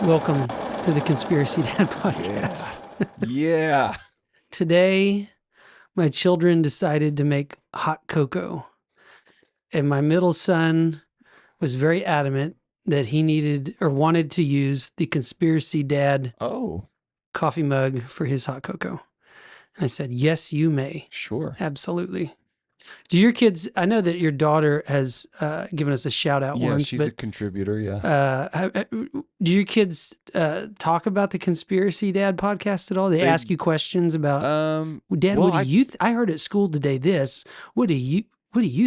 Welcome to the Conspiracy Dad podcast. Yeah. Today, my children decided to make hot cocoa, and my middle son was very adamant that he needed or wanted to use the Conspiracy Dad Oh, coffee mug for his hot cocoa. And I said, yes, you may. sure. Absolutely. Do your kids, I know that your daughter has given us a shout out Yeah, once, she's but a contributor. Yeah. do your kids talk about the Conspiracy Dad podcast at all? They ask you questions about, Dad, well, what do you? I heard at school today this. What do you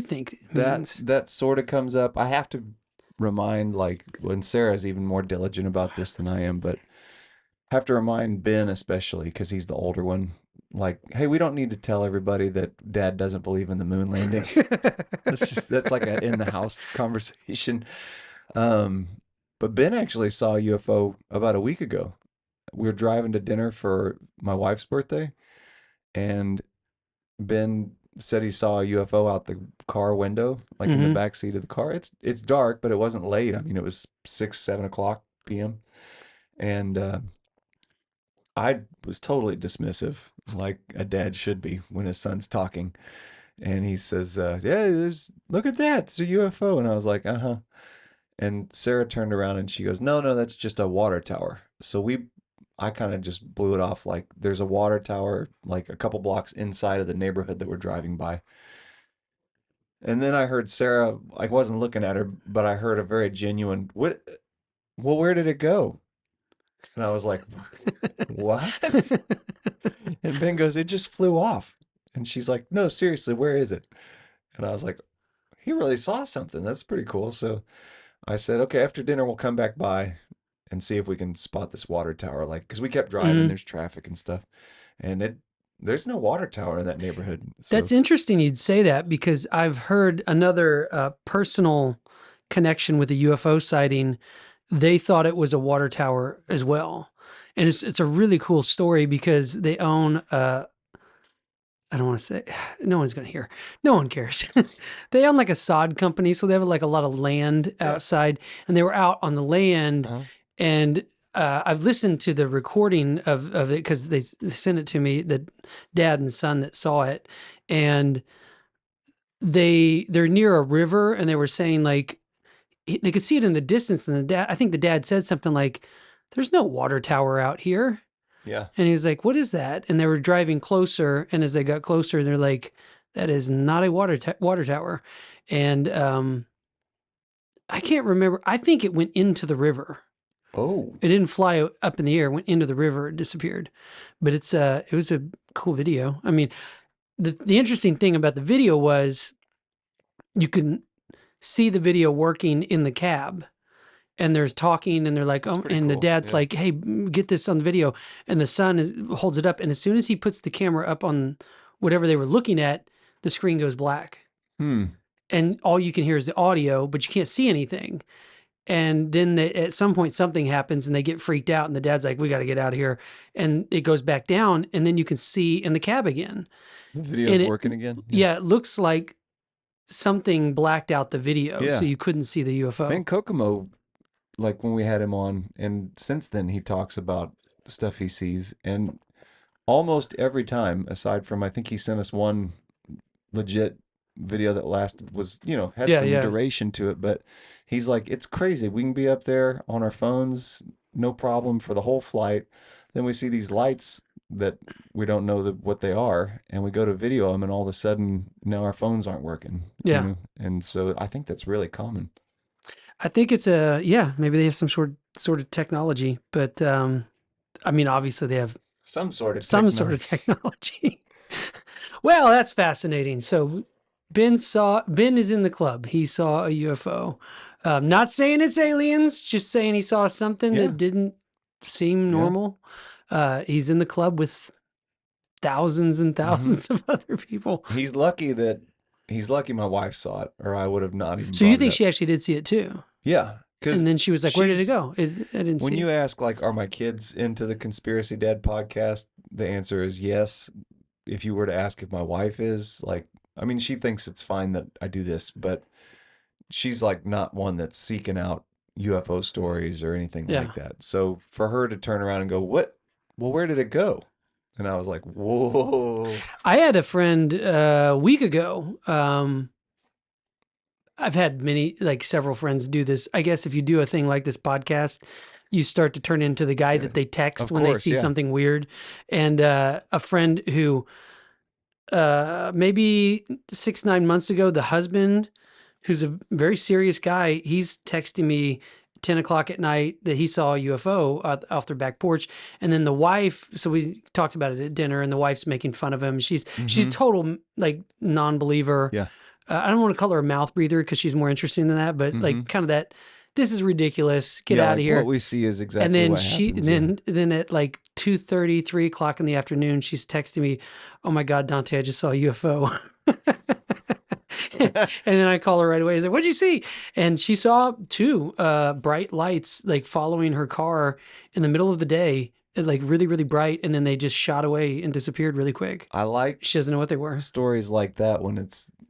think it means? that sort of comes up. I have to remind, like, when Sarah's even more diligent about this than I am, but have to remind Ben especially because he's the older one. Like, hey, we don't need to tell everybody that Dad doesn't believe in the moon landing. That's like a in the house conversation. But Ben actually saw a UFO about a week ago. We were driving to dinner for my wife's birthday, and Ben said he saw a UFO out the car window, like in the back seat of the car. It's dark, but it wasn't late. I mean, it was 6, 7 o'clock p.m. And I was totally dismissive, like a dad should be when his son's talking. And he says, "Yeah, look at that, it's a UFO." And I was like, "Uh huh." And Sarah turned around and she goes, "No, no, that's just a water tower." I kind of just blew it off like there's a water tower like a couple blocks inside of the neighborhood that we're driving by. And then I heard Sarah, I wasn't looking at her, but I heard a very genuine, "What? Well, where did it go?" And I was like, "What?" And Ben goes, "It just flew off." And she's like, "No, seriously, where is it?" And I was like, "He really saw something. That's pretty cool." So I said, "Okay, after dinner, we'll come back by and see if we can spot this water tower." Like, because we kept driving, there's traffic and stuff. And there's no water tower in that neighborhood. So That's interesting you'd say that because I've heard another personal connection with a UFO sighting. They thought it was a water tower as well. And it's a really cool story because they own I don't want to say, no one's going to hear. No one cares. They own like a sod company. So they have like a lot of land outside, and they were out on the land. And I've listened to the recording of it because they sent it to me, the dad and son that saw it. And they're near a river, and they were saying like, they could see it in the distance. And I think the dad said something like, there's no water tower out here. yeah. And he was like, what is that? And they were driving closer. And as they got closer, they're like, that is not a water tower. And I can't remember. I think it went into the river. Oh, It didn't fly up in the air, went into the river, it disappeared. But it was a cool video. I mean, the interesting thing about the video was you can see the video working in the cab. And there's talking, and they're like, That's oh, pretty and the cool. dad's Yeah. like, hey, get this on the video. And the son holds it up. And as soon as he puts the camera up on whatever they were looking at, the screen goes black. And all you can hear is the audio, but you can't see anything. And then at some point, something happens and they get freaked out. And the dad's like, we got to get out of here. And it goes back down. And then you can see in the cab again. The video's working again. Yeah, it looks like something blacked out the video. Yeah. So you couldn't see the UFO. Ben Kokomo, like when we had him on, and since then he talks about stuff he sees, and almost every time, aside from I think he sent us one legit video that had some duration to it, but he's like, it's crazy. We can be up there on our phones, no problem for the whole flight. Then we see these lights that we don't know what they are, and we go to video them, and all of a sudden now our phones aren't working. Yeah. And so I think that's really common. I think it's maybe they have some sort of technology, but I mean, obviously they have Some sort of technology. Well, that's fascinating. So Ben is in the club. He saw a UFO. Not saying it's aliens, just saying he saw something that didn't seem normal. He's in the club with thousands and thousands of other people. He's lucky my wife saw it, or I would have not even. So you think she actually did see it too? Yeah. And then she was like, where did it go? I didn't see When you it. ask, like, are my kids into the Conspiracy Dad podcast? The answer is yes. If you were to ask if my wife is, like, I mean, she thinks it's fine that I do this, but she's like not one that's seeking out, UFO stories or anything Yeah. like that. So for her to turn around and go, "What? Well, where did it go?" And I was like, "Whoa." I had a friend a week ago. I've had several friends do this. I guess if you do a thing like this podcast, you start to turn into the guy Yeah. that they text Of when they course, see yeah. something weird. And a friend who maybe 6, 9 months ago, the husband, who's a very serious guy, he's texting me 10 o'clock at night that he saw a UFO off their back porch. And then the wife, so we talked about it at dinner, and the wife's making fun of him. She's Mm-hmm. total like non-believer. Yeah. I don't want to call her a mouth breather because she's more interesting than that, but Mm-hmm. like kind of that, this is ridiculous. Get Yeah, out of like what here. we see is And exactly then what happens. then at like 2:30, 3 o'clock in the afternoon, she's texting me, "Oh my God, Dante, I just saw a UFO." And Yeah. then I call her right away. I said, "What'd you see?" And she saw two bright lights like following her car in the middle of the day, like really, really bright. And then they just shot away and disappeared really quick. I like She doesn't know what they were. stories like that when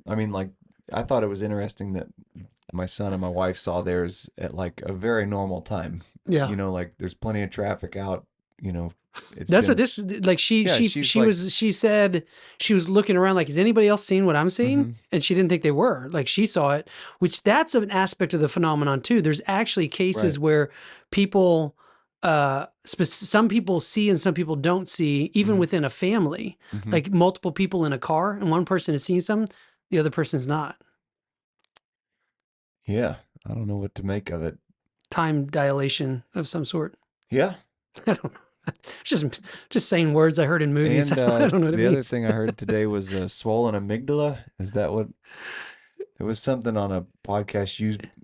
I mean, like, I thought it was interesting that my son and my wife saw theirs at like a very normal time. Yeah. Like there's plenty of traffic out, it's That's what been, this like. yeah, she's like, She said she was looking around like, is anybody else seeing what I'm seeing? mm-hmm, And she didn't think they were. Like she saw it, which that's an aspect of the phenomenon too. There's actually cases right. where people, some people see and some people don't see, even Mm-hmm, within a family. mm-hmm. Like multiple people in a car, and one person is seeing something, the other person's not. Yeah, I don't know what to make of it. Time dilation of some sort. Yeah. I don't know. Just saying words I heard in movies. And I don't know what it the other means. thing I heard today was swollen amygdala. Is that what? It was something on a podcast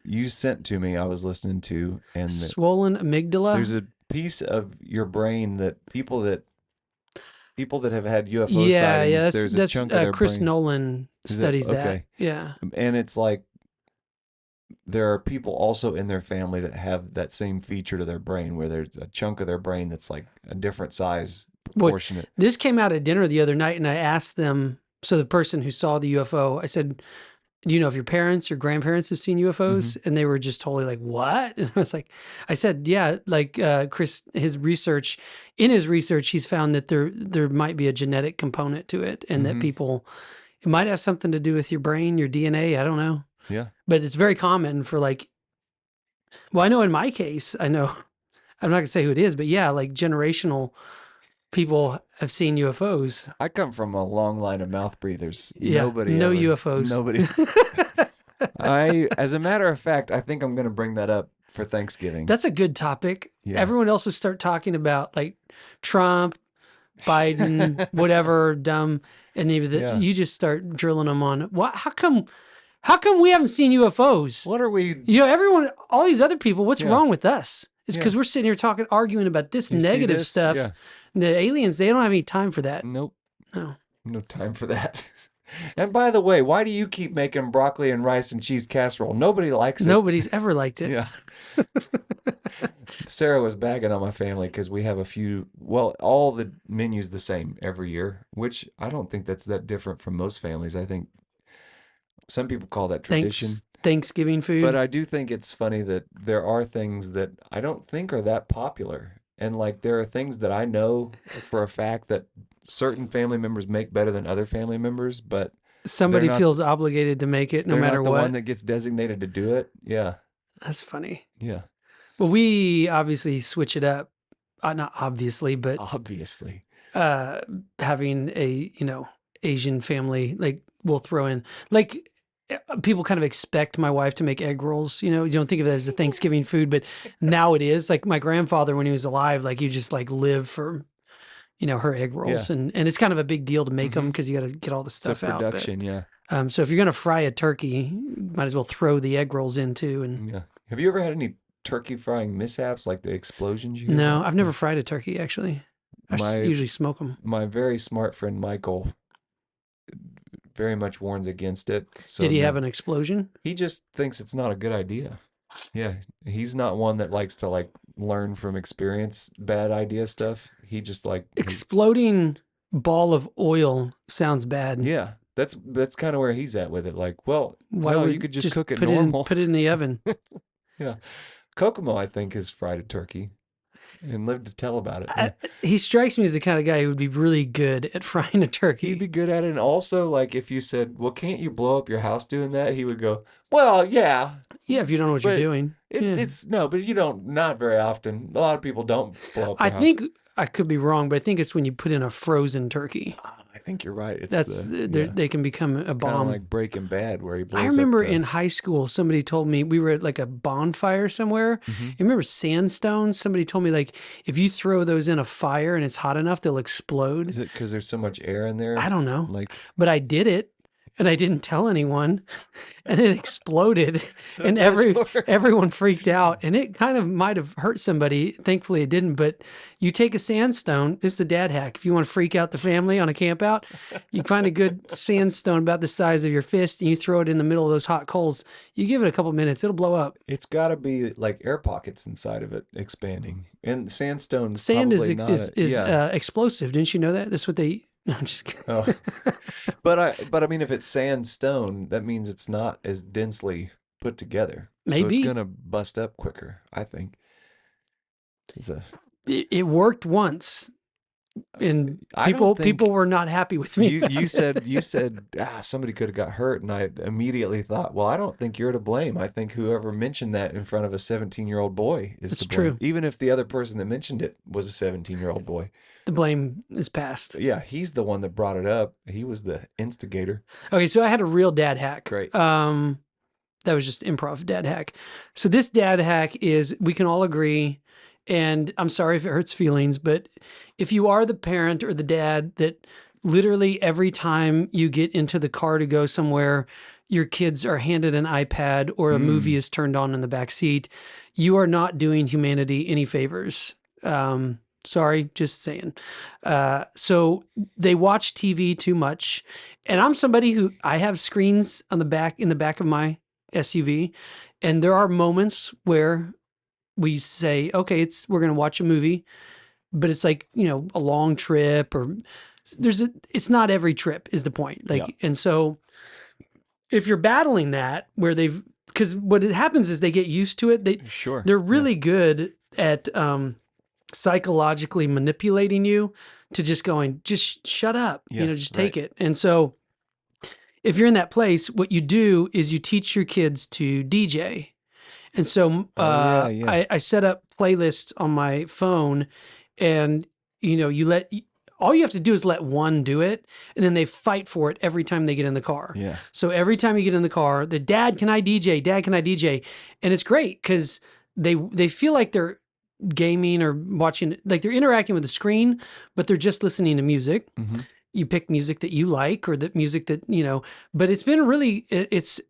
you sent to me. I was listening to, and that Swollen amygdala. there's a piece of your brain that people that have had UFO Yeah, yeah. sightings, That's there's a chunk of their Chris brain. Nolan Is it studies that. okay? Yeah. And it's like there are people also in their family that have that same feature to their brain, where there's a chunk of their brain that's like a different size, Boy, proportionate. this came out at dinner the other night, and I asked them. So the person who saw the UFO, I said, "Do you know if your parents or grandparents have seen UFOs?" Mm-hmm. And they were just totally like, "What?" And I was like, "I said, yeah." Like Chris, in his research, he's found that there might be a genetic component to it, and that Mm-hmm. it might have something to do with your brain, your DNA. I don't know. Yeah. But it's very common for like, well, I know in my case, I'm not gonna say who it is, but yeah, like generational people have seen UFOs. I come from a long line of mouth breathers. Yeah, no UFOs. Nobody. As a matter of fact, I think I'm going to bring that up for Thanksgiving. That's a good topic. Yeah. Everyone else will start talking about like Trump, Biden, whatever, dumb, and Yeah. you just start drilling them on what? How come we haven't seen UFOs? What are we? Everyone, all these other people, what's Yeah. wrong with us? It's Yeah. because we're sitting here arguing about this You see negative this? stuff. Yeah. The aliens, they don't have any time for that. Nope. No. No time for that. And by the way, why do you keep making broccoli and rice and cheese casserole? Nobody likes it. Nobody's ever liked it. Yeah. Sarah was bagging on my family because we have all the menus the same every year, which I don't think that's that different from most families. I think some people call that tradition. Thanksgiving food. But I do think it's funny that there are things that I don't think are that popular. And like there are things that I know for a fact that certain family members make better than other family members, but somebody feels obligated to make it no matter not the what. one that gets designated to do it. Yeah. That's funny. Yeah. Well, we obviously switch it up. Not obviously, but Obviously. having a, Asian family, like we'll throw in like people kind of expect my wife to make egg rolls. You don't think of it as a Thanksgiving food, but now it is. Like my grandfather, when he was alive, like you just like live for, her egg rolls, Yeah. and it's kind of a big deal to make them Mhm. because you got to get all the It's a stuff out. production, yeah. So if you're gonna fry a turkey, you might as well throw the egg rolls in too. And Yeah. Have you ever had any turkey frying mishaps like the explosions you hear no, about? I've never fried a turkey actually. I usually smoke them. My very smart friend Michael very much warns against it. So Did he have an explosion? He just thinks it's not a good idea. Yeah, he's not one that likes to like learn from experience bad idea stuff. He just like Exploding ball of oil sounds bad. yeah, that's kind of where he's at with it. Like, well, Why no, would you could just cook it put normal. put it in the oven? Yeah. Kokomo, I think, has fried a turkey and lived to tell about it. Yeah. He strikes me as the kind of guy who would be really good at frying a He'd turkey. be good at it. And also, like, if you said, well, can't you blow up your house doing that? He would go, well, yeah, Yeah, if you don't know what you're but doing. Yeah. it's no, but you don't, not very often. A lot of people don't blow up I their house. think I could be wrong, but I think it's when you put in a frozen turkey. I think you're right. It's That's yeah, they can become a kind of bomb. like Breaking Bad where he I blows up remember the. in high school, somebody told me we were at like a bonfire somewhere. Mhm. You remember sandstones? Somebody told me like if you throw those in a fire and it's hot enough, they'll explode. Is it because there's so much air in there? I don't know, Like, but I did it and I didn't tell anyone, and it exploded, so it and does work. everyone freaked out, and it kind of might have hurt somebody. Thankfully, it didn't. But you take a sandstone. This is a dad hack. If you want to freak out the family on a camp out, you find a good sandstone about the size of your fist, and you throw it in the middle of those hot coals. You give it a couple minutes, it'll blow up. It's got to be like air pockets inside of it expanding. And sandstone's Sand is probably not a, yeah. explosive. Didn't you know that? That's what they. No, I'm just kidding. Oh. But I mean if it's sandstone, that means it's not as densely put together. So it's Maybe gonna bust up quicker, I think. It's a it worked once, and I don't people think were not happy with me. you said somebody could have got hurt, and I immediately thought, well, I don't think you're to blame. I think whoever mentioned that in front of a 17-year-old boy is It's to blame. true. Even if the other person that mentioned it was a 17-year-old boy. The blame is passed. Yeah, he's the one that brought it up. He was the instigator. Okay, so I had a real dad hack. Great. That was just improv dad hack. So this dad hack is we can all agree, and I'm sorry if it hurts feelings, but if you are the parent or the dad that literally every time you get into the car to go somewhere, your kids are handed an iPad or a movie is turned on in the back seat, you are not doing humanity any favors. Sorry, just saying. So they watch TV too much, and I'm somebody who I have screens on the back in the back of my SUV, and there are moments where we say, okay, we're going to watch a movie, but it's like, a long trip or it's not every trip is the point. Like, Yeah. and so if you're battling that where because what happens is they get used to it. Sure. They're really good at, psychologically manipulating you to just going, just shut up, Yeah, just take it. And so if you're in that place, what you do is you teach your kids to DJ. And so yeah. I set up playlists on my phone, and all you have to do is let one do it, and then they fight for it every time they get in the car. Yeah. So every time you get in the car, the dad, can I DJ? Dad, can I DJ? And it's great because they feel like they're gaming or watching, like they're interacting with the screen, but they're just listening to music. Mm-hmm. You pick music that you like or the music that, but it's been really, it's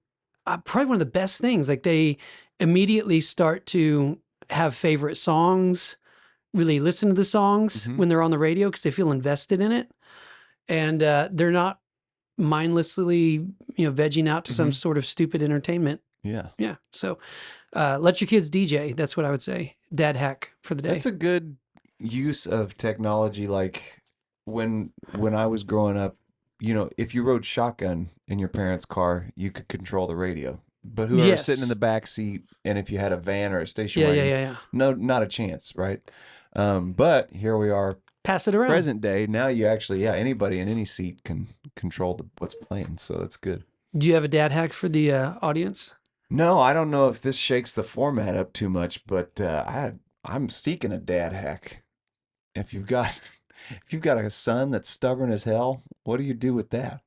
probably one of the best things. Like they immediately start to have favorite songs, really listen to the songs when they're on the radio because they feel invested in it. And they're not mindlessly, vegging out to some sort of stupid entertainment. Yeah. Yeah. So let your kids DJ. That's what I would say. Dad hack for the day. That's a good use of technology. Like when I was growing up, if you rode shotgun in your parents' car, you could control the radio. But whoever's sitting in the back seat, and if you had a van or a station wagon, yeah. no, not a chance, right? But here we are, pass it around. present day. Now you actually, anybody in any seat can control what's playing. So that's good. Do you have a dad hack for the audience? No, I don't know if this shakes the format up too much, but I'm seeking a dad hack. If you've got a son that's stubborn as hell, what do you do with that?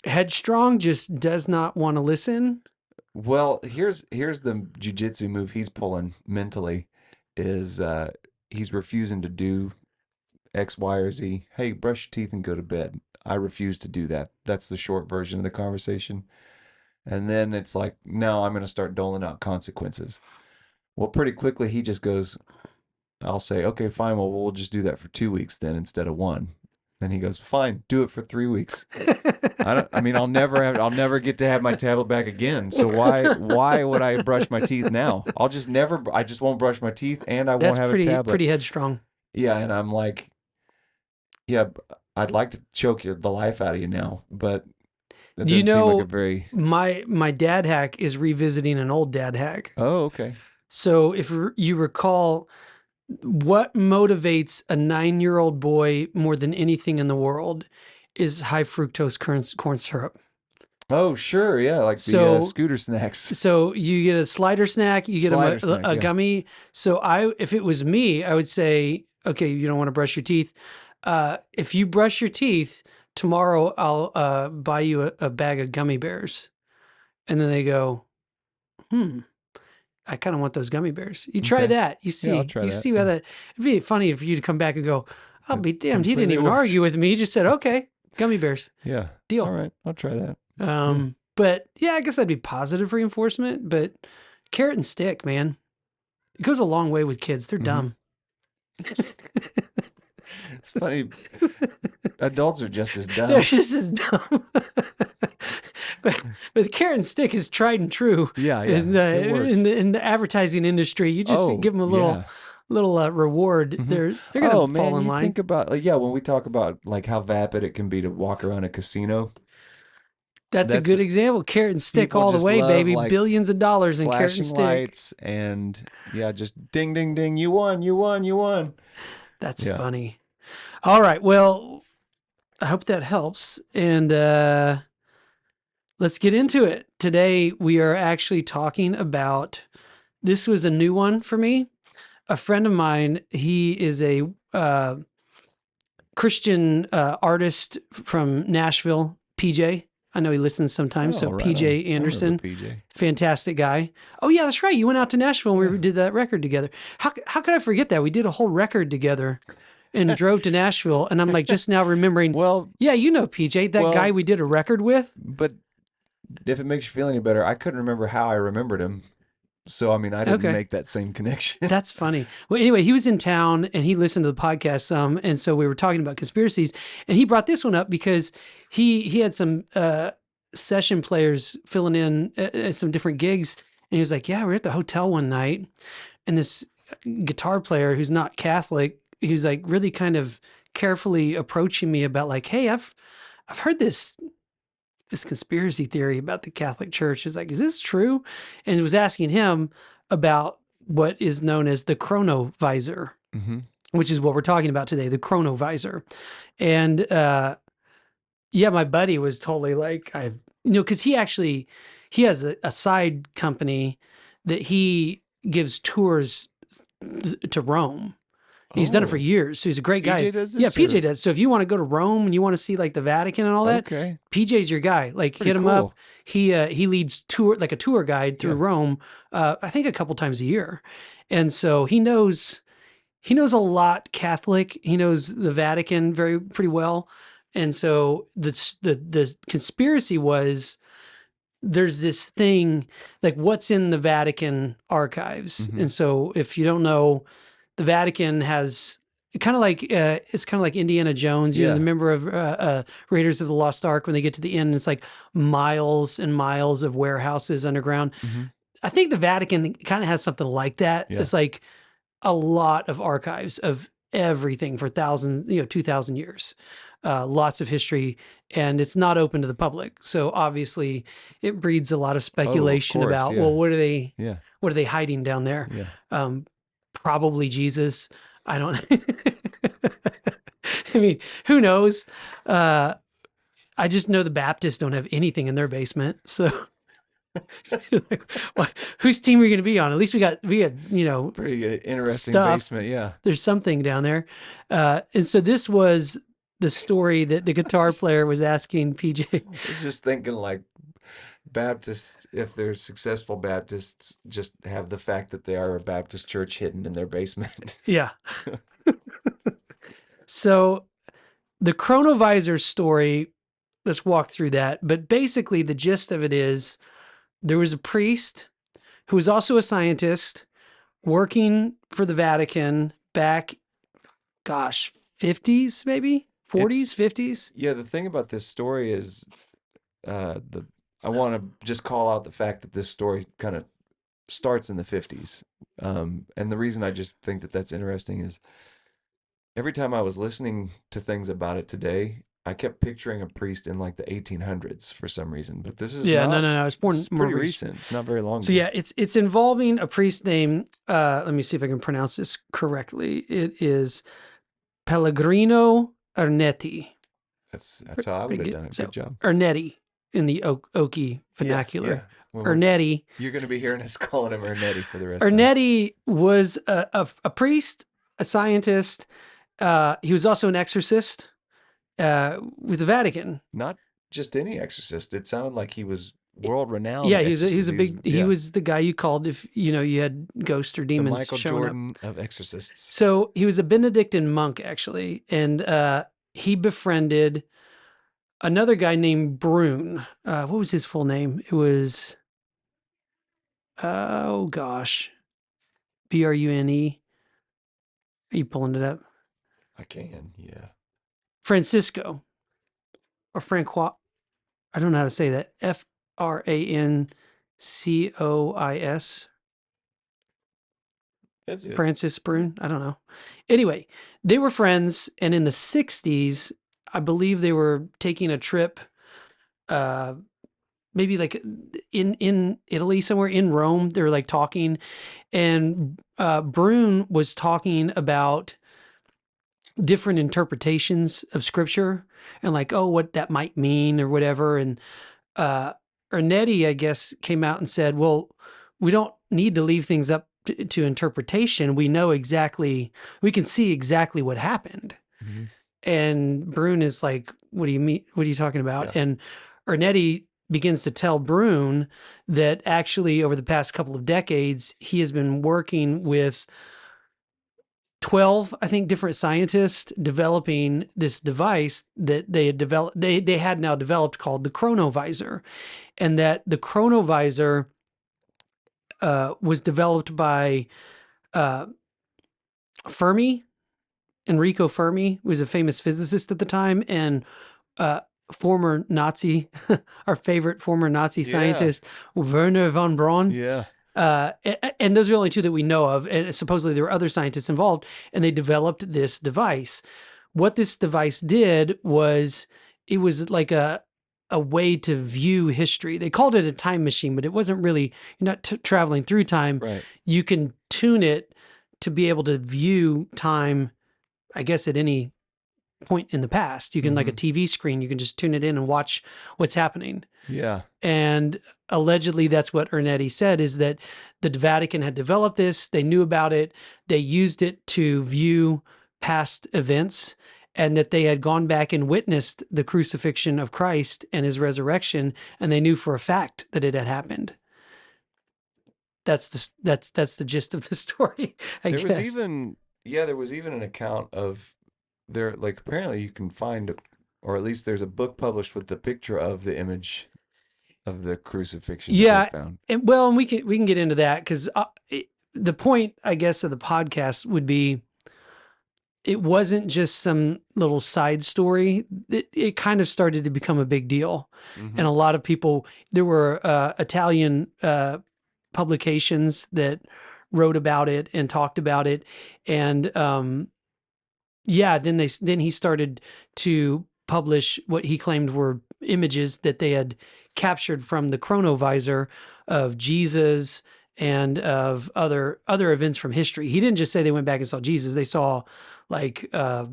Headstrong, just does not want to listen. Well, here's the jujitsu move he's pulling mentally is he's refusing to do X, Y, or Z. Hey, brush your teeth and go to bed. I refuse to do that. That's the short version of the conversation. And then it's like, no, I'm going to start doling out consequences. Well, pretty quickly he just goes, I'll say, okay, fine. Well, we'll just do that for 2 weeks then instead of one. Then he goes, fine, do it for 3 weeks. I'll never get to have my tablet back again. So why would I brush my teeth now? I just won't brush my teeth and I won't have a tablet. Pretty headstrong. Yeah. And I'm like, yeah, I'd like to choke the life out of you now, but That Do you doesn't seem like a know very. my dad hack is revisiting an old dad hack. Oh, okay. So if you recall, what motivates a 9-year-old boy more than anything in the world is high fructose corn syrup. Oh, sure. Yeah, like the So scooter snacks. so you get a slider snack, you get him Slider snack. a Yeah. gummy. So if it was me, I would say, okay, you don't want to brush your teeth. If you brush your teeth tomorrow, I'll buy you a bag of gummy bears. And then they go, hmm, I kind of want those gummy bears. You try Okay. that. Yeah, I'll try You that. see how Yeah. that. It'd be funny if you to come back and go, I'll It be damned. He didn't completely even worked. argue with me. He just said, okay, gummy bears, Yeah. All deal. right. I'll try that. Yeah. But yeah, I guess that'd be positive reinforcement. But carrot and stick, man, it goes a long way with kids. They're Hmm. dumb. It's funny. Adults are just as They're dumb. just as dumb. but carrot and stick is tried and true Yeah. in Yeah. It works. in the advertising industry. You just Oh, give them a yeah. little reward. Hmm. They're Oh gonna man, fall in you line. think about like yeah, when we talk about like how vapid it can be to walk around a casino, That's a that's good example. Carrot and stick people all the just way, love baby. like Billions of dollars in carrot and flashing stick. lights and yeah, just ding ding ding, you won, you won, you won. That's Yeah. funny. All right. Well, I hope that helps. And let's get into it. Today, we are actually talking about this was a new one for me. A friend of mine, he is a Christian artist from Nashville, PJ. I know he listens sometimes. So, Oh, right on. PJ I remember Anderson, PJ. fantastic guy. Oh, yeah, that's right. You went out to Nashville and Yeah. we did that record together. How could I forget that? We did a whole record together and drove to Nashville. And I'm like, just now remembering, Well, yeah, you know, PJ, that guy well, we did a record with. but if it makes you feel any better, I couldn't remember how I remembered him. So I mean, I didn't Okay. make that same connection. That's funny. Well, anyway, he was in town and he listened to the podcast some, and so we were talking about conspiracies, and he brought this one up because he had some session players filling in at some different gigs, and he was like, "Yeah, we are at the hotel one night, and this guitar player who's not Catholic, he was like really kind of carefully approaching me about like, hey, I've heard this conspiracy theory about the Catholic Church. Is like, is this true?" And it was asking him about what is known as the Chronovisor, Hmm. which is what we're talking about today, the Chronovisor. And yeah, my buddy was totally like, because he has a side company that he gives tours to Rome. He's done it for Oh, years. So he's a great guy. PJ does Yeah, this, or PJ does. So if you want to go to Rome and you want to see like the Vatican and all that, okay, PJ's your guy. it's Like pretty hit him up. cool. He leads tour like a tour guide through Yeah. Rome. I think a couple times a year, and so he knows a lot Catholic. He knows the Vatican pretty well, and so the conspiracy was there's this thing like what's in the Vatican archives, Hmm. and so if you don't know, the Vatican has kind of like it's kind of like Indiana Jones, the Yeah. member of Raiders of the Lost Ark. When they get to the end, it's like miles and miles of warehouses underground. Hmm. I think the Vatican kind of has something like that. Yeah. It's like a lot of archives of everything for thousands, 2,000 years, lots of history, and it's not open to the public. So obviously, it breeds a lot of Oh, of speculation course. about, Yeah. well, Yeah. what are they hiding down there? Yeah. Um, Probably Jesus. I don't. I mean, who knows? I just know the Baptists don't have anything in their basement. So, whose team are you going to be on? At least we got Pretty interesting stuff. basement. Yeah. There's something down there. And so this was the story that the guitar player was asking PJ. I was just thinking like Baptists, if they're successful Baptists, just have the fact that they are a Baptist church hidden in their basement. Yeah. So the Chronovisor story, let's walk through that. But basically, the gist of it is there was a priest who was also a scientist working for the Vatican back, gosh, 50s, maybe 40s, It's 50s. yeah, the thing about this story is the I want to just call out the fact that this story kind of starts in the 50s. And the reason I just think that that's interesting is every time I was listening to things about it today, I kept picturing a priest in like the 1800s for some reason, but this is Yeah, no, not. no, no. It's This more is more pretty recent. recent. It's not very long So ago. yeah, it's involving a priest named let me see if I can pronounce this correctly. It is Pellegrino Ernetti. That's how I would have Pretty done it. Good So job. Ernetti in the Okie Yeah, vernacular. yeah. Well, Ernetti. you're going to be hearing us calling him Ernetti for the rest of time. Ernetti was a priest, a scientist. He was also an exorcist with the Vatican. Not just any exorcist. It sounded like he was world renowned Yeah, exorcist. he was the guy you called if you had ghosts or The demons Michael showing up. Jordan of exorcists. So he was a Benedictine monk actually, and he befriended another guy named Brune. What was his full name? It was oh gosh, Brune. Are you pulling it up? I can, yeah. Francisco or Francois. I don't know how to say that. Francois. That's it. Francis Brune. I don't know. Anyway, they were friends, and in the 60s, I believe they were taking a trip, maybe like in Italy, somewhere in Rome. They were like talking, and Brune was talking about different interpretations of scripture and like, oh, what that might mean or whatever. And Ernetti, I guess, came out and said, well, we don't need to leave things up to interpretation. We know exactly, we can see exactly what happened. Mm-hmm. And Brune is like, what do you mean? What are you talking about? Yeah. And Ernetti begins to tell Brune that actually over the past couple of decades, he has been working with 12, I think, different scientists developing this device that they had developed, they had now developed called the Chronovisor. And that the Chronovisor was developed by Fermi. Enrico Fermi was a famous physicist at the time, and former Nazi, our favorite former Nazi scientist, Werner von Braun. Yeah. And those are the only two that we know of. And supposedly there were other scientists involved, and they developed this device. What this device did was it was like a way to view history. They called it a time machine, but it wasn't really, you're not traveling through time. Right. You can tune it to be able to view time, I guess, at any point in the past. You can, like a TV screen, you can just tune it in and watch what's happening. Yeah. And allegedly that's what Ernetti said, is that the Vatican had developed this. They knew about it. They used it to view past events, and that they had gone back and witnessed the crucifixion of Christ and his resurrection. And they knew for a fact that it had happened. That's the gist of the story, I guess. There was even an account of there, like, apparently you can find, or at least there's a book published with the picture of the image of the crucifixion that they found. And we can get into that, because the point, I guess, of the podcast would be, it wasn't just some little side story. It kind of started to become a big deal. Mm-hmm. And a lot of people, there were Italian publications that wrote about it and talked about it. And then he started to publish what he claimed were images that they had captured from the Chronovisor of Jesus and of other events from history. He didn't just say they went back and saw Jesus. They saw like the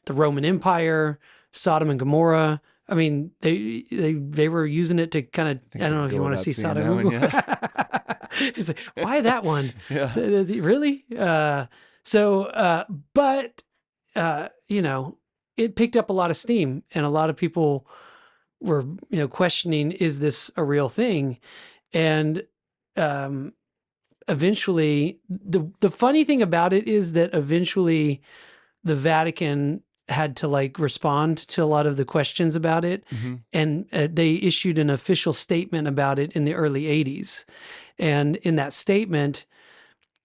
Roman Empire, Sodom and Gomorrah. I mean, they were using it to kind of, I don't know if you want to see Sodom and Gomorrah. It's like, why that one? Yeah. Really? But it picked up a lot of steam, and a lot of people were, questioning, is this a real thing? And eventually, the funny thing about it is that eventually the Vatican had to like respond to a lot of the questions about it. Mm-hmm. And they issued an official statement about it in the early 80s. And in that statement,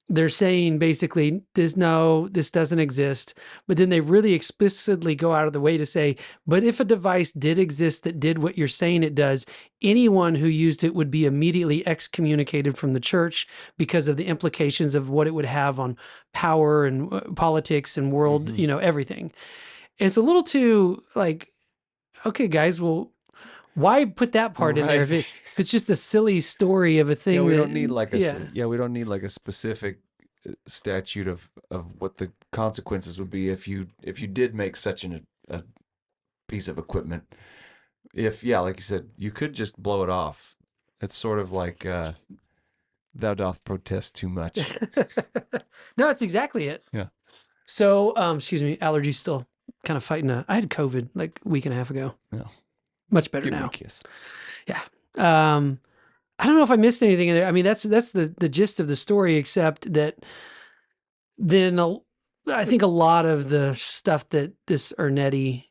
they're saying basically, this doesn't exist. But then they really explicitly go out of the way to say, but if a device did exist that did what you're saying it does, anyone who used it would be immediately excommunicated from the church because of the implications of what it would have on power and politics and world, everything. It's a little too like, okay, guys, well, why put that part in there Right. if it's just a silly story of a Yeah, thing we don't need that, like yeah. we don't need like a specific statute of what the consequences would be if you did make such a piece of equipment. If yeah, like you said, you could just blow it off. It's sort of like thou doth protest too much. No, it's exactly it. Yeah. So, excuse me, allergies still kind of fighting. I had COVID like a week and a half ago. Yeah. Much better Give me a now. kiss. Yeah. I don't know if I missed anything in there. I mean, that's the gist of the story, except that then I think a lot of the stuff that this Ernetti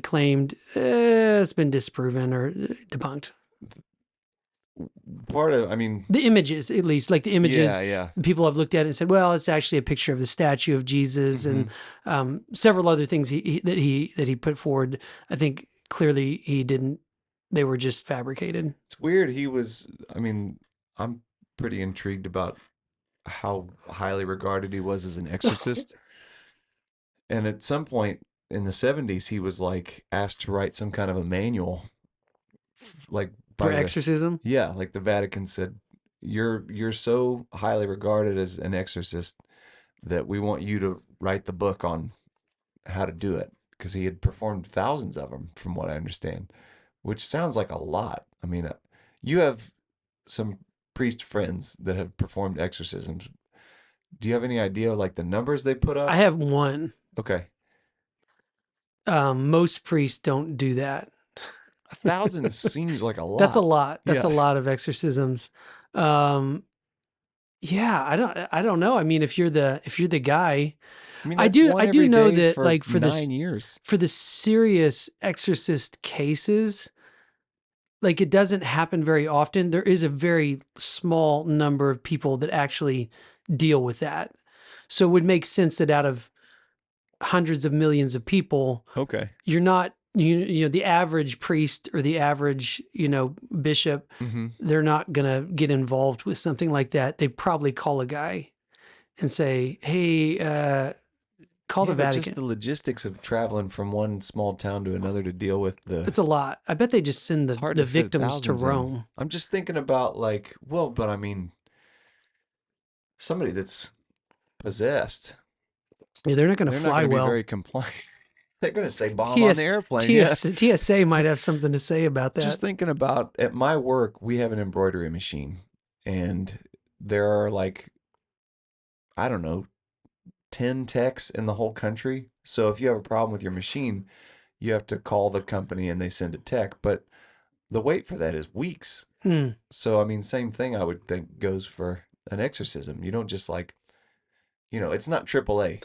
claimed has been disproven or debunked. Part of, I mean, The images, at least, like the yeah, images, yeah. people have looked at it and said, well, it's actually a picture of the statue of Jesus, Mm-hmm. and several other things that he put forward. I think clearly he didn't. They were just fabricated. It's weird. I mean, I'm pretty intrigued about how highly regarded he was as an exorcist. And at some point in the 70s, he was like asked to write some kind of a manual, like For by the, exorcism. yeah, like the Vatican said, you're so highly regarded as an exorcist that we want you to write the book on how to do it. Because he had performed thousands of them, from what I understand, which sounds like a lot. I mean, you have some priest friends that have performed exorcisms. Do you have any idea of like the numbers they put I up? have one. Okay. Most priests don't do that. 1,000 seems like a That's a lot. lot. That's Yeah. a lot of exorcisms. Um, yeah, I don't know. I mean, if you're the guy, I mean, that's one I do every know day that for like 9 years. for the serious exorcist cases, like it doesn't happen very often. There is a very small number of people that actually deal with that. So it would make sense that out of hundreds of millions of people, Okay. you're not you know the average priest or the average bishop, Mm-hmm. they're not going to get involved with something like that. They probably call a guy and say, hey, call the Yeah, but just Vatican. the logistics of traveling from one small town to another to deal with It's a lot. I bet they just send it's hard the to fit victims to thousands in. Rome. I'm just thinking about like, well, but I mean, somebody that's possessed, Yeah, they're not going to they're not fly going to be well. very compliant. They're going to say bomb on the airplane. TSA might have something to say about that. Just thinking about at my work, we have an embroidery machine, and there are like, I don't know, 10 techs in the whole country. So if you have a problem with your machine, you have to call the company and they send a tech. But the wait for that is weeks. Hmm. So, I mean, same thing I would think goes for an exorcism. You don't just like, it's not AAA.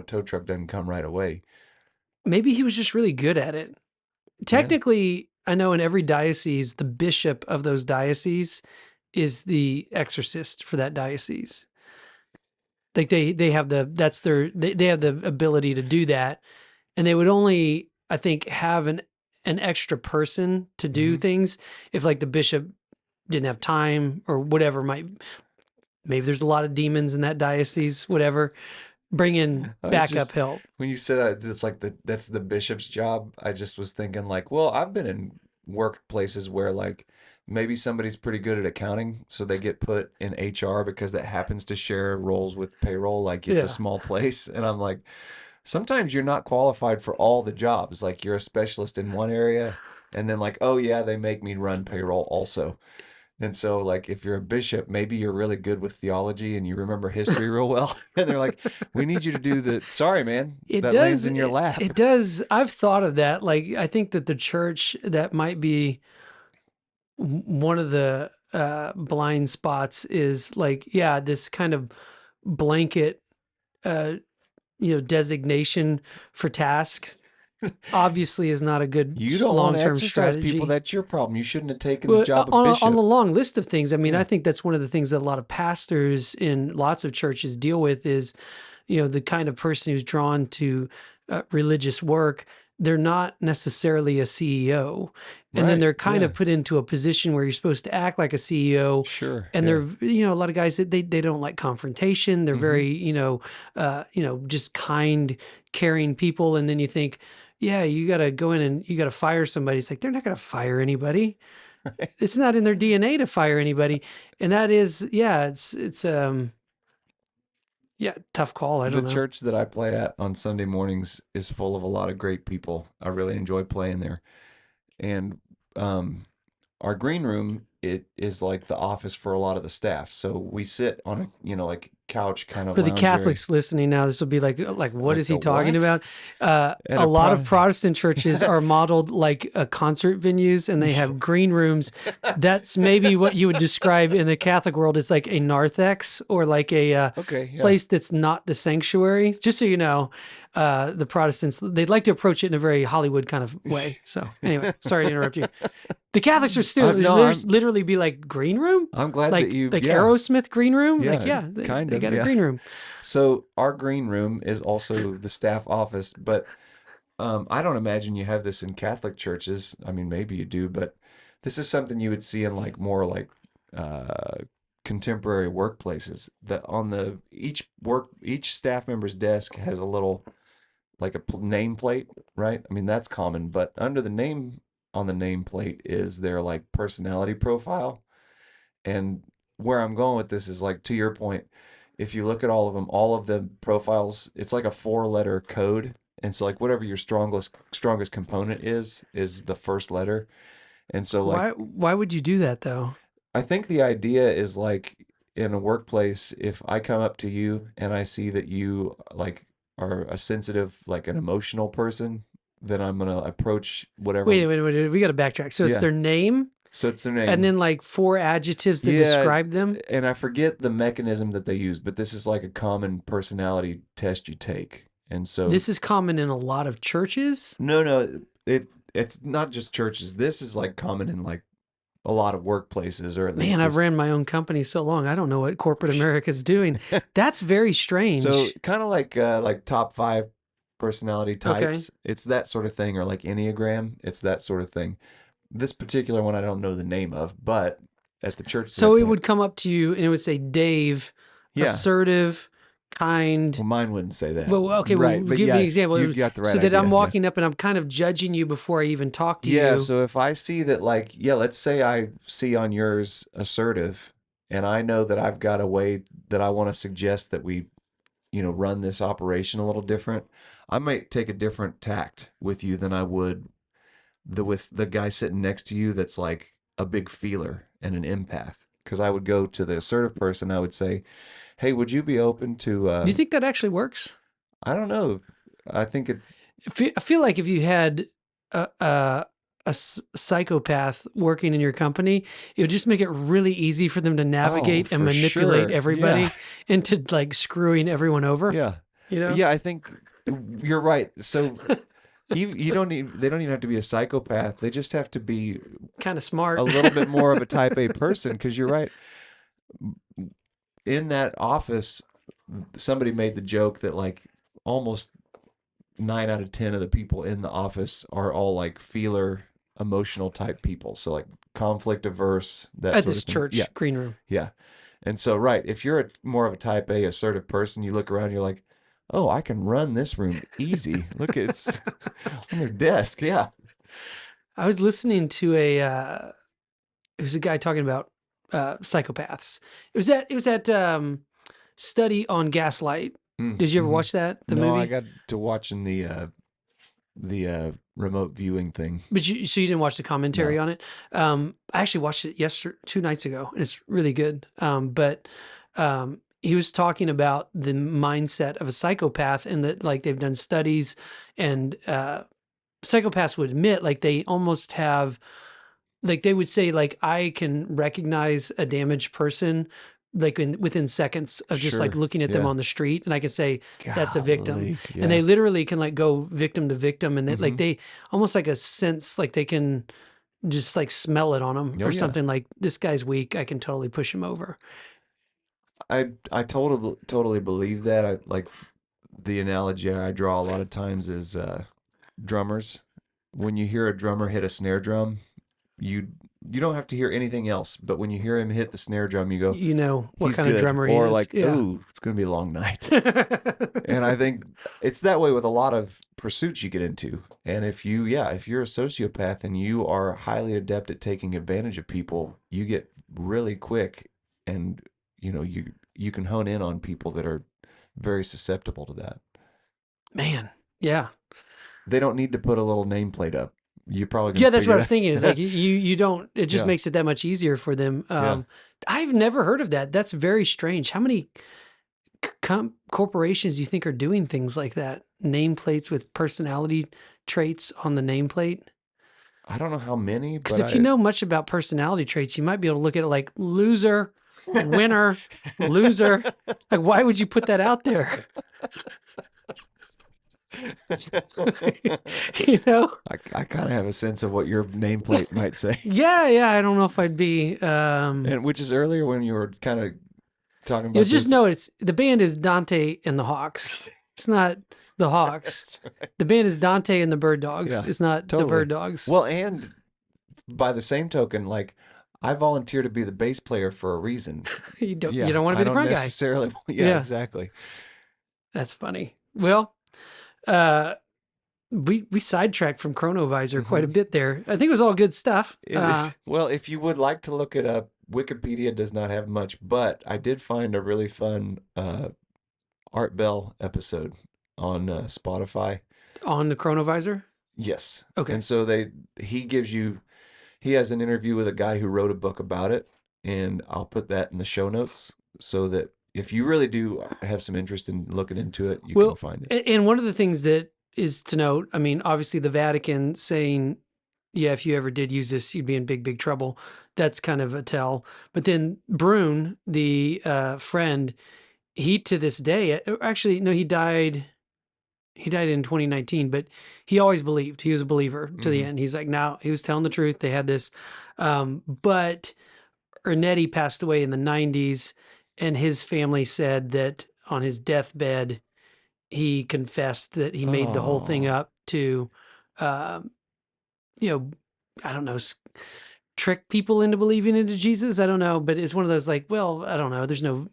Tow truck doesn't come right away. Maybe he was just really good at it. Yeah. Technically, I know in every diocese, the bishop of those dioceses is the exorcist for that diocese. Like they have they have the ability to do that, and they would only, I think, have an extra person to do Hmm. things if like the bishop didn't have time or whatever. Maybe there's a lot of demons in that diocese, whatever. Bring in I was backup just help. when you said it's like that's the bishop's job. I just was thinking like, well, I've been in workplaces where like maybe somebody's pretty good at accounting, so they get put in HR because that happens to share roles with payroll. Like it's a Yeah. small place, and I'm like, sometimes you're not qualified for all the jobs. Like you're a specialist in one area, and then like, oh yeah, they make me run payroll also. And so, like, if you're a bishop, maybe you're really good with theology and you remember history real well. And they're like, we need you to do sorry, man, It that lands does. in your It lap. does. I've thought of that. Like, I think that the church, that might be one of the blind spots is like, yeah, this kind of blanket, uh, designation for tasks obviously is not a good You don't want to long-term exercise people. strategy. That's your problem. You shouldn't have taken the Well, job of on the bishop. long list of things, I mean, I Yeah. think that's one of the things that a lot of pastors in lots of churches deal with is, the kind of person who's drawn to religious work they're not necessarily a CEO. And then Right. they're kind of Yeah. put into a position where you're supposed to act like a CEO. Sure. And Yeah. they're, a lot of guys that they don't like confrontation. They're Mm-hmm. very, just kind, caring people. And then you think, yeah, you got to go in and you got to fire somebody. It's like, they're not going to fire anybody. It's not in their DNA to fire anybody. And that is, yeah, yeah, tough call. I The don't know. church that I play at on Sunday mornings is full of a lot of great people. I really enjoy playing there. And um, our green room, it is like the office for a lot of the staff. So we sit on a, like couch kind of For the lounge area, Catholics listening now, this will be like, what like is the he talking what? about? And A a lot of Protestant churches are modeled like concert venues, and they have green rooms. That's maybe what you would describe in the Catholic world as like a narthex, or like a Okay, yeah. place that's not the sanctuary. Just so you know, the Protestants, they'd like to approach it in a very Hollywood kind of way. So anyway, sorry to interrupt you. The Catholics are still No, there's literally be like green room, I'm glad that like you, like yeah, Aerosmith green room. Like, yeah, yeah, kind they of, got a yeah. green room. So our green room is also the staff office, but I don't imagine you have this in Catholic churches. I mean, maybe you do, but this is something you would see in like more like uh, contemporary workplaces. That on the each staff member's desk has a little like a nameplate, right? I mean, that's common, but under the name on the nameplate is their like personality profile. And where I'm going with this is like to your point, if you look at all of the profiles, it's like a four-letter code. And so like whatever your strongest component is the first letter. And so like Why would you do that though? I think the idea is like in a workplace, if I come up to you and I see that you like are a sensitive, like an emotional person, then I'm gonna approach whatever. Wait. We got to backtrack. So it's Yeah. their name, So it's their and name. then like four adjectives that Yeah, describe them. and I forget the mechanism that they use, but this is like a common personality test you take. And so, This is common in a lot of churches. no, it's not just churches. This is like common in like a lot of workplaces, or at Man, least I've this. ran my own company so long. I don't know what corporate America is doing. That's very So strange. kind of like top five personality Okay. types. It's that sort of thing, or like Enneagram. It's that sort of thing. This particular one I don't know the name of, but at the church that I So it play, would come up to you and it would say, Dave, yeah. assertive, kind. Well, mine wouldn't say that, Well, okay, well, right? But give me an yeah, example. you got the right So that I'm idea. Yeah. walking up and I'm kind of judging you before I even talk to Yeah, you. so if I see that, like, yeah, let's say I see on yours assertive, and I know that I've got a way that I want to suggest that we, run this operation a little different, I might take a different tact with you than I would with the guy sitting next to you that's like a big feeler and an empath. Because I would go to the assertive person, I would say, "Hey, would you be open to?" Do you think that actually works? I don't know. I think it. I feel like if you had a, a, psychopath working in your company, it would just make it really easy for them to Oh, navigate and for manipulate sure. Yeah. everybody into like screwing everyone over, Yeah. you know? Yeah, I think you're right. So you don't need they don't even have to be a psychopath. They just have to be Kind of a smart. little bit more of a type A person because you're right. In that office, somebody made the joke that like almost 9 out of 10 of the people in the office are all like feeler emotional type people. So like conflict averse, that At sort this of thing. Yeah. church green room. Yeah. And so, right, if you're more of a type A assertive person, you look around, you're like, oh, I can run this room easy. Look, it's on their desk. Yeah. I was listening to it was a guy talking about psychopaths. It was that study on gaslight. Did you ever Mm-hmm. watch that, the No, I movie? got to watching the remote viewing thing. But so you didn't watch the commentary No. on it. I actually watched it 2 nights ago, and it's really good. But he was talking about the mindset of a psychopath, and that like they've done studies, and psychopaths would admit like they almost have, like they would say like I can recognize a damaged person like within seconds of just like Sure. looking at them Yeah. on the street, and I can say that's a victim. Golly. And they Yeah. literally can like go victim to victim, and Mm-hmm. they almost like a sense like they can just like smell it on them Oh or yeah. something, like this guy's weak, I can totally push him over. I totally believe that. I like the analogy I draw a lot of times is drummers. When you hear a drummer hit a snare drum, you you don't have to hear anything else, but when you hear him hit the snare drum, you go, You know what he's kind of good. drummer he Or is. like, Yeah. ooh, it's gonna be a long night. And I think it's that way with a lot of pursuits you get into. And if you're a sociopath and you are highly adept at taking advantage of people, you get really quick, and you can hone in on people that are very susceptible to that. Man. Yeah. They don't need to put a little nameplate up. You're probably going Yeah, to that's what I figure was thinking. Is it like out. you don't. It just Yeah. makes it that much easier for them. Yeah. I've never heard of that. That's very strange. How many corporations do you think are doing things like that? Nameplates with personality traits on the nameplate. I don't know how many, Because but if you I know much about personality traits, you might be able to look at it like loser, winner, loser. Like, why would you put that out there? You know? I kind of have a sense of what your nameplate might say. Yeah, yeah. I don't know if I'd be. And which is earlier when you were kind of talking about Just this. know it's the band is Dante and the Hawks. It's not the Hawks. That's right. The band is Dante and the Bird Dogs. Yeah, It's not the totally. Bird Dogs. Well, and by the same token, like I volunteer to be the bass player for a reason. You Yeah, don't want to I be the don't front guy. necessarily. Yeah, Yeah, exactly. that's funny. Well, uh, we sidetracked from Chronovisor quite a Hmm. bit there. I think it was all good stuff. It is. Well, if you would like to look it up, Wikipedia does not have much, but I did find a really fun Art Bell episode on Spotify. On the Chronovisor. Yes. Okay. And so he has an interview with a guy who wrote a book about it, and I'll put that in the show notes so that if you really do have some interest in looking into it, you can Well, find it. and one of the things that is to note, I mean, obviously the Vatican saying, yeah, if you ever did use this, you'd be in big, big trouble. That's kind of a tell. But then Brune, the friend, he to this day, actually, no, he died. He died in 2019, but he always believed. He was a believer to the Hmm. end. He's like, now he was telling the truth. They had this, but Ernetti passed away in the 90s, and his family said that on his deathbed, he confessed that he made the whole thing Oh, up to, um, you know, I don't know, trick people into believing into Jesus. I don't know, but it's one of those like, well, I don't know. There's no,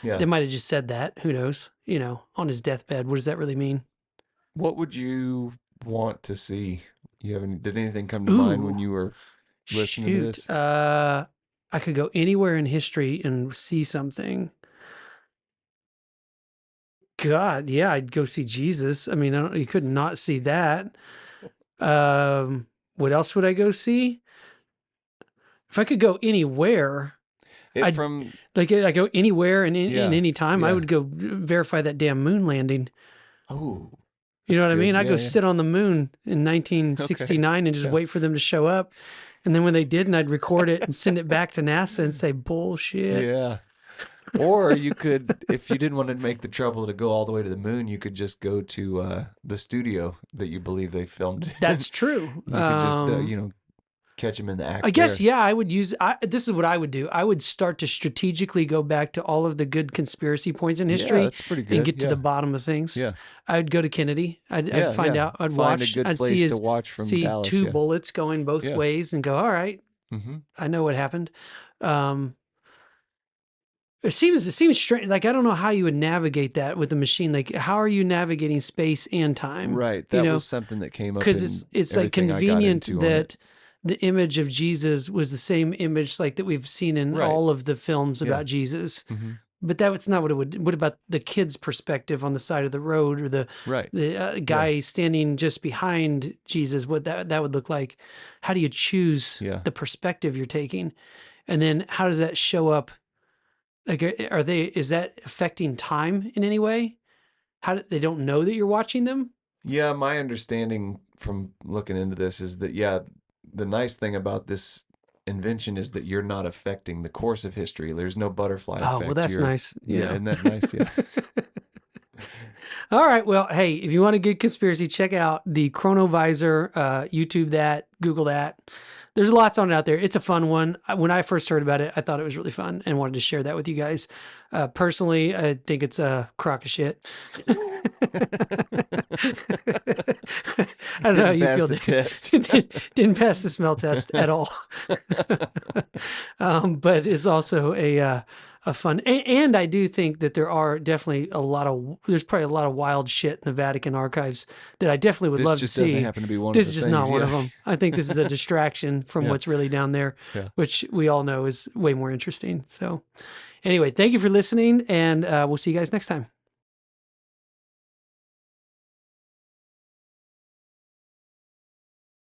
yeah. they might have just said that. Who knows? On his deathbed. What does that really mean? What would you want to see? Did anything come to mind when Ooh, you were listening to shoot. this? I could go anywhere in history and see something. God, yeah, I'd go see Jesus. I mean, you could not see that. What else would I go see? If I could go anywhere, It I'd from like I go anywhere and in Yeah, any time. I yeah. would go verify that damn moon landing. Oh, You know that's what I good. mean? I'd Yeah, go yeah. sit on the moon in Okay. 1969 and just Yeah. wait for them to show up. And then when they didn't, I'd record it and send it back to NASA and say, bullshit. Yeah. Or you could, if you didn't want to make the trouble to go all the way to the moon, you could just go to the studio that you believe they filmed in. That's true. You could just, catch them in the I act guess, there. yeah, I would use, this is what I would do. I would start to strategically go back to all of the good conspiracy points in Yeah, history that's pretty and good. get to the Yeah. bottom of things. Yeah. I'd go to Kennedy. I'd Yeah. find Yeah. out, I'd Find a watch, good I'd see place to watch from see Dallas. two Yeah. bullets going both Yeah. ways and go, all right, Hmm. I know what happened. Um, it seems strange. Like, I don't know how you would navigate that with a machine. Like, how are you navigating space and time? Right. You That know, was something that came up because in it's like everything I got convenient into on it. that the image of Jesus was the same image like that we've seen in Right. all of the films Yeah. about Jesus. Hmm. But that's not what it would. What about the kid's perspective on the side of the road, or the Right. the Yeah. guy standing just behind Jesus? What that would look like? How do you choose Yeah. the perspective you're taking, and then how does that show up? Like, is that affecting time in any way? They don't know that you're watching them? Yeah, my understanding from looking into this is that, yeah, the nice thing about this invention is that you're not affecting the course of history. There's no butterfly Oh, well, effect. that's nice. Yeah, isn't that nice? Yeah. All right. Well, hey, if you want a good conspiracy, check out the Chronovisor. YouTube that, Google that. There's lots on it out there. It's a fun one. When I first heard about it, I thought it was really fun and wanted to share that with you guys. Personally, I think it's a crock of shit. I don't know how Didn't you pass feel. the test. Didn't pass the smell test at all. But it's also a fun, and I do think that there are definitely there's probably a lot of wild shit in the Vatican archives that I definitely would This love to just doesn't see. happen to be one of This the is just things. not one Yeah. of them. I think this is a distraction from Yeah. what's really down there, Yeah. which we all know is way more interesting. So anyway, thank you for listening, and we'll see you guys next time.